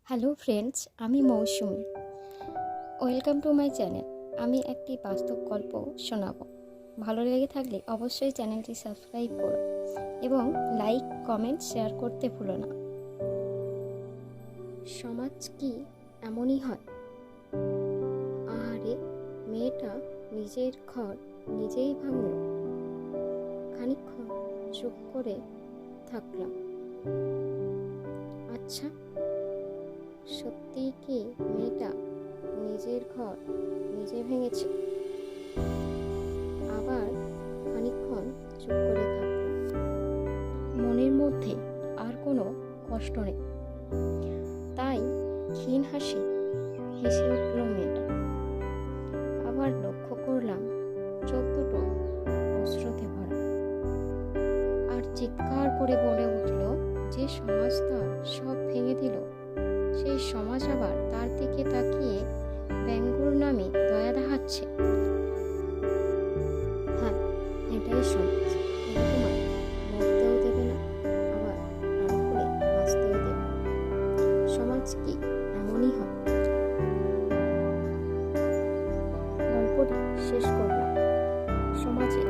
Hello friends, আমি Mousumi. Welcome to my channel. আমি একটি বাস্তব গল্প শোনাবো। ভালো লেগে থাকলে অবশ্যই চ্যানেলটি সাবস্ক্রাইব করো এবং লাইক, কমেন্ট, শেয়ার করতে ভুলো না। সমাজ কি এমনই হয়? আহারে, মেয়েটা নিজের ঘর নিজেই ভাঙল। খানিকক্ষণ চুপ করে থাকলাম। আচ্ছা, সত্যিই কি মেয়েটা নিজের ঘর নিজে ভেঙেছে? আবার খানিকক্ষণ চুপ করে থাকলাম। মনের মধ্যে আর কোনো কষ্ট নেই, তাই ক্ষীণ হাসি হেসে উঠল মেয়েটা। আবার লক্ষ্য করলাম চোখ দুটো অশ্রুতে ভরা, আর চিৎকার করে বলে উঠল, যে সমাজ তার সব ভেঙে দিল, সেই সমাজ আবার তার দিকে তাকিয়ে ব্যঙ্গর নামে দয়া দেখাচ্ছে। হ্যাঁ, এটাই সমাজ। এটা তোমার মরতেও দেবে না, আবার রাগ করে বাঁচতেও দেবে না। সমাজ কি এমনই হয়? গল্পটি শেষ করলাম। সমাজে